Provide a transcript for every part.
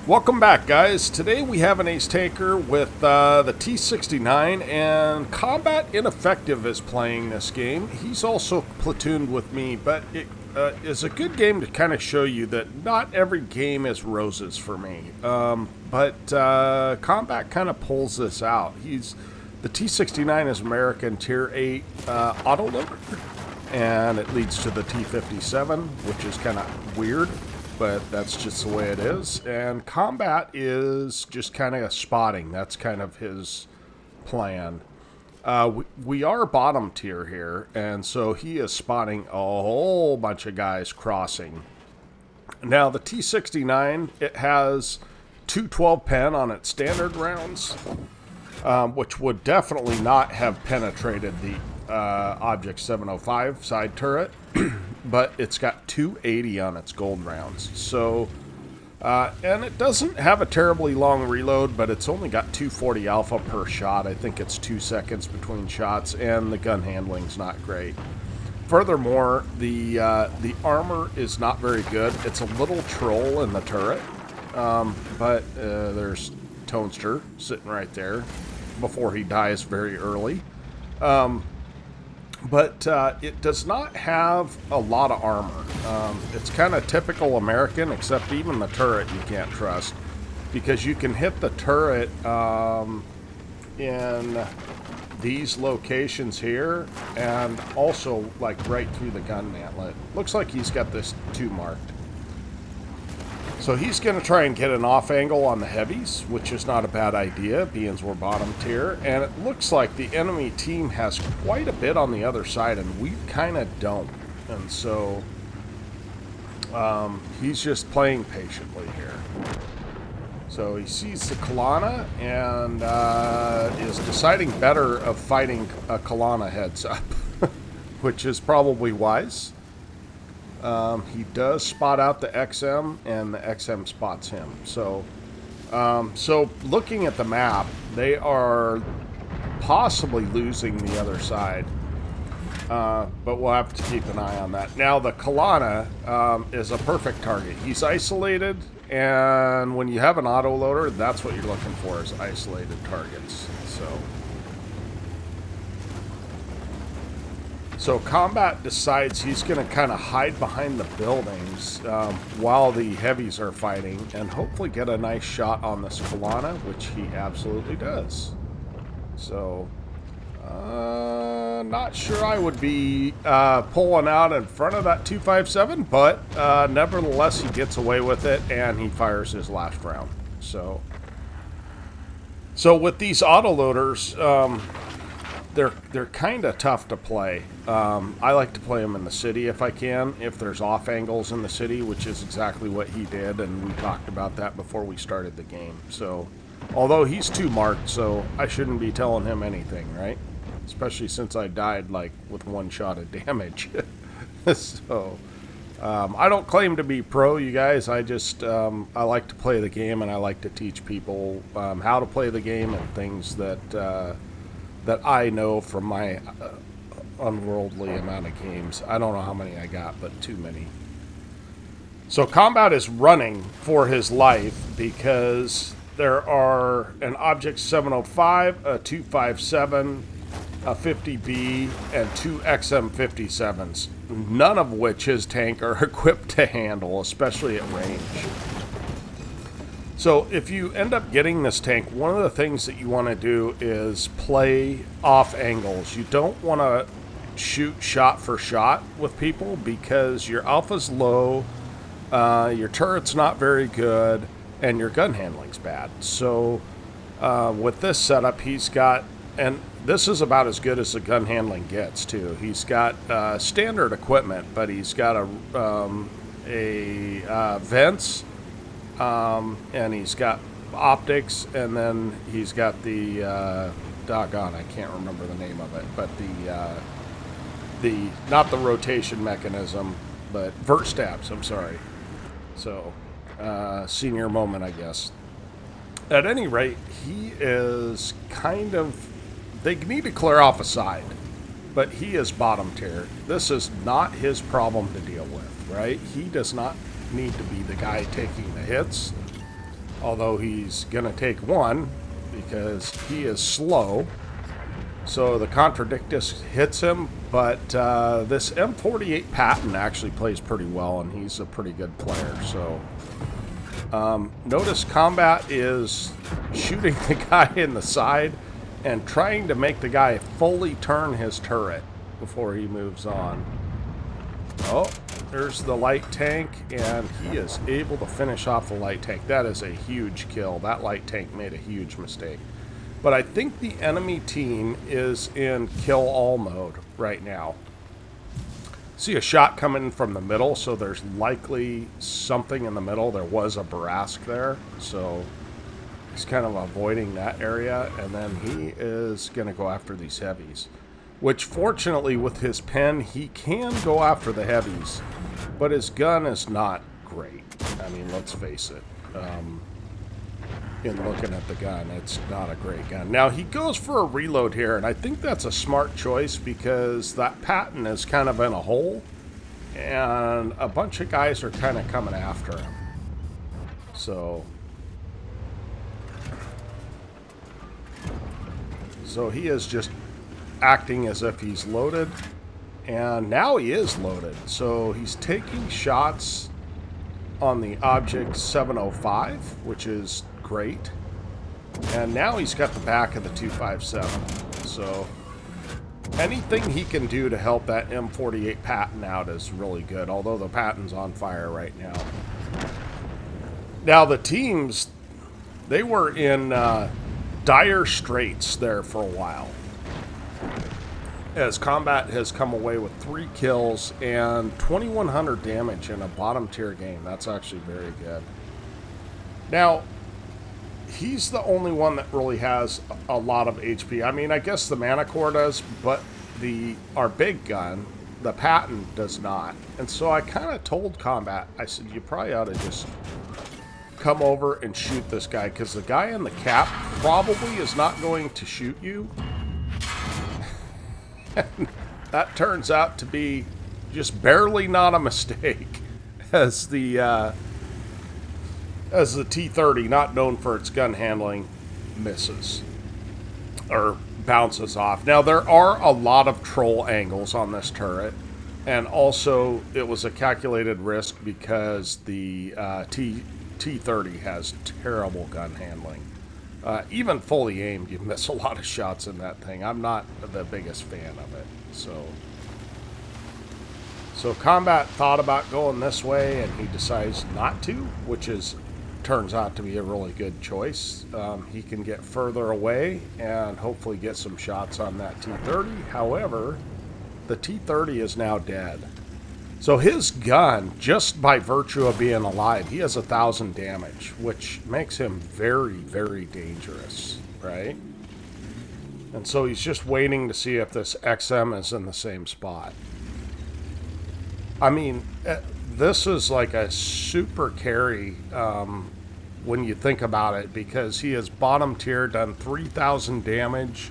Welcome back, guys. Today we have an ace tanker with the T69, and Combat Ineffective is playing this game. He's also platooned with me, but it is a good game to kind of show you that not every game is roses for me. But Combat kind of pulls this out. The T69 is American Tier 8 autoloader, and it leads to the T57, which is kind of weird, but that's just the way it is. And Combat is just kind of spotting. That's kind of his plan. We are bottom tier here, and so he is spotting a whole bunch of guys crossing. Now, the T69, it has 212 pen on its standard rounds, which would definitely not have penetrated the Object 705 side turret. But it's got 280 on its gold rounds. So, and it doesn't have a terribly long reload, but it's only got 240 alpha per shot. I think it's 2 seconds between shots, and the gun handling's not great. Furthermore, the armor is not very good. It's a little troll in the turret, but there's Toaster sitting right there before he dies very early. But it does not have a lot of armor. It's kind of typical American, except even the turret you can't trust, because you can hit the turret in these locations here, and also like right through the gun mantlet. Looks like he's got this 2 marked. So he's going to try and get an off angle on the heavies, which is not a bad idea, being we're bottom tier. And it looks like the enemy team has quite a bit on the other side, and we kind of don't. And so he's just playing patiently here. So he sees the Kalana and is deciding better of fighting a Kalana heads up, which is probably wise. He does spot out the XM, and the XM spots him. So, so looking at the map, they are possibly losing the other side. But we'll have to keep an eye on that. Now, the Kalana is a perfect target. He's isolated, and when you have an autoloader, that's what you're looking for, is isolated targets. So Combat decides he's going to kind of hide behind the buildings while the heavies are fighting, and hopefully get a nice shot on this Kalana, which he absolutely does. So, not sure I would be pulling out in front of that 257, but nevertheless he gets away with it, and he fires his last round. So with these autoloaders, they're kind of tough to play. I like to play them in the city if I can, if there's off angles in the city, which is exactly what he did, and we talked about that before we started the game. So, although he's 2 marked, so I shouldn't be telling him anything, right? Especially since I died, like, with 1 shot of damage. So, I don't claim to be pro, you guys. I just, I like to play the game, and I like to teach people how to play the game and things that I know from my unworldly amount of games. I don't know how many I got, but too many. So Combat is running for his life because there are an Object 705, a 257, a 50B, and 2 XM57s, none of which his tank are equipped to handle, especially at range. So if you end up getting this tank, one of the things that you want to do is play off angles. You don't want to shoot shot for shot with people because your alpha's low, your turret's not very good, and your gun handling's bad. So with this setup, he's got, and this is about as good as the gun handling gets too. He's got standard equipment, but he's got a vents, and he's got optics, and then he's got the doggone, I can't remember the name of it, but the not the rotation mechanism, but vert stabs, I'm sorry. So senior moment, I guess. At any rate, he is kind of, they need to clear off a side, but he is bottom tier. This is not his problem to deal with, right? He does not need to be the guy taking the hits. Although he's going to take one because he is slow. So the Contradictus hits him, but this M48 Patton actually plays pretty well, and he's a pretty good player. So notice Combat is shooting the guy in the side and trying to make the guy fully turn his turret before he moves on. Oh, there's the light tank, and he is able to finish off the light tank. That is a huge kill. That light tank made a huge mistake. But I think the enemy team is in kill all mode right now. See a shot coming from the middle, so there's likely something in the middle. There was a Barask there, so he's kind of avoiding that area, and then he is going to go after these heavies. Which, fortunately, with his pen, he can go after the heavies, but his gun is not great. I mean, let's face it. In looking at the gun, it's not a great gun. Now, he goes for a reload here, and I think that's a smart choice because that Patton is kind of in a hole, and a bunch of guys are kind of coming after him. So he is just acting as if he's loaded, and now he is loaded. So he's taking shots on the object 705, which is great. And now he's got the back of the 257. So anything he can do to help that M48 Patton out is really good, although the Patton's on fire right now. Now the teams, they were in dire straits there for a while, as Combat has come away with 3 kills and 2,100 damage in a bottom tier game. That's actually very good. Now, he's the only one that really has a lot of HP. I mean, I guess the Manicore does, but our big gun, the Patton, does not. And so I kind of told Combat, I said, you probably ought to just come over and shoot this guy, because the guy in the cap probably is not going to shoot you. That turns out to be just barely not a mistake, as the T30, not known for its gun handling, misses or bounces off. Now, there are a lot of troll angles on this turret, and also it was a calculated risk because the T30 has terrible gun handling. Even fully aimed, you miss a lot of shots in that thing. I'm not the biggest fan of it. So Combat thought about going this way, and he decides not to, which turns out to be a really good choice. He can get further away and hopefully get some shots on that T30. However, the T30 is now dead. So his gun, just by virtue of being alive, he has 1,000 damage, which makes him very, very dangerous, right? And so he's just waiting to see if this XM is in the same spot. I mean, this is like a super carry when you think about it, because he has bottom tier, done 3,000 damage,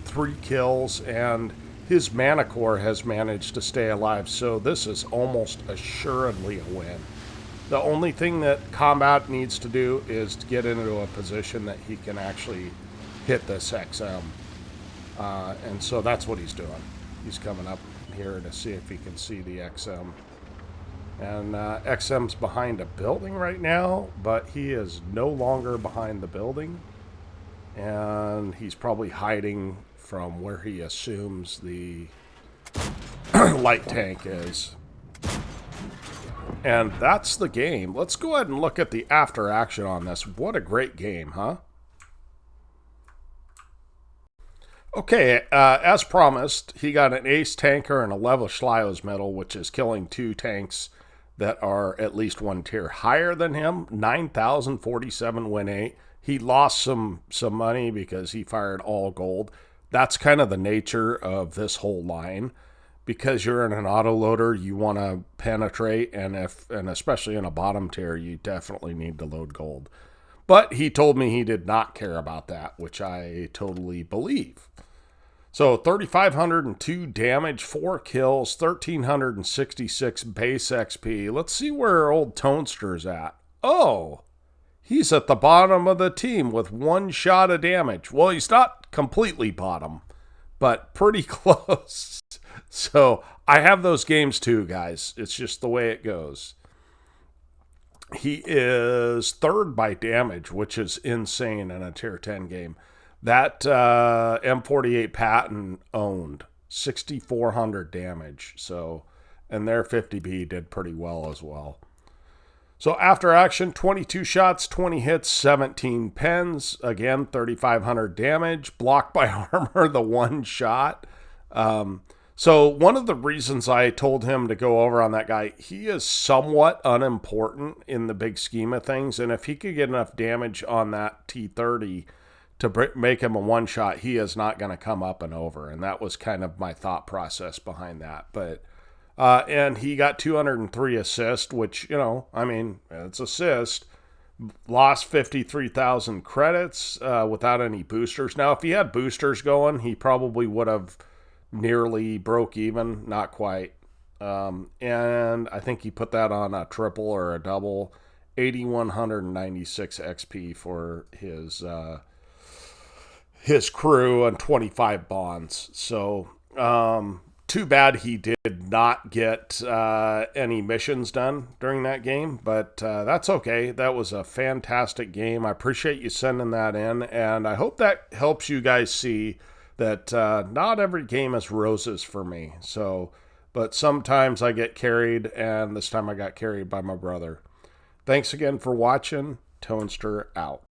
3 kills, and his Manicore has managed to stay alive, so this is almost assuredly a win. The only thing that Combat needs to do is to get into a position that he can actually hit this XM. And so that's what he's doing. He's coming up here to see if he can see the XM. And XM's behind a building right now, but he is no longer behind the building. And he's probably hiding from where he assumes the light tank is. And that's the game. Let's go ahead and look at the after action on this. What a great game, huh? Okay, as promised, he got an ace tanker and a level Schleio's medal, which is killing 2 tanks that are at least 1 tier higher than him. 9,047 win 8. He lost some money because he fired all gold. That's kind of the nature of this whole line. Because you're in an autoloader, you want to penetrate, and especially in a bottom tier, you definitely need to load gold. But he told me he did not care about that, which I totally believe. So 3,502 damage, 4 kills, 1,366 base XP. Let's see where old Tonester's at. Oh, He's at the bottom of the team with 1 shot of damage. Well, he's not completely bottom, but pretty close. So I have those games too, guys. It's just the way it goes. He is 3rd by damage, which is insane in a tier 10 game. That M48 Patton owned 6,400 damage. So, and their 50B did pretty well as well. So after action, 22 shots, 20 hits, 17 pens. Again, 3,500 damage. Blocked by armor, the 1 shot. So one of the reasons I told him to go over on that guy, he is somewhat unimportant in the big scheme of things. And if he could get enough damage on that T30 to make him a 1 shot, he is not going to come up and over. And that was kind of my thought process behind that. But and he got 203 assists, which, I mean, it's assist. Lost 53,000 credits without any boosters. Now, if he had boosters going, he probably would have nearly broke even. Not quite. And I think he put that on a triple or a double. 8,196 XP for his crew and 25 bonds. So, too bad he did not get any missions done during that game, but that's okay. That was a fantastic game. I appreciate you sending that in, and I hope that helps you guys see that not every game is roses for me. So, but sometimes I get carried, and this time I got carried by my brother. Thanks again for watching. Toanster out.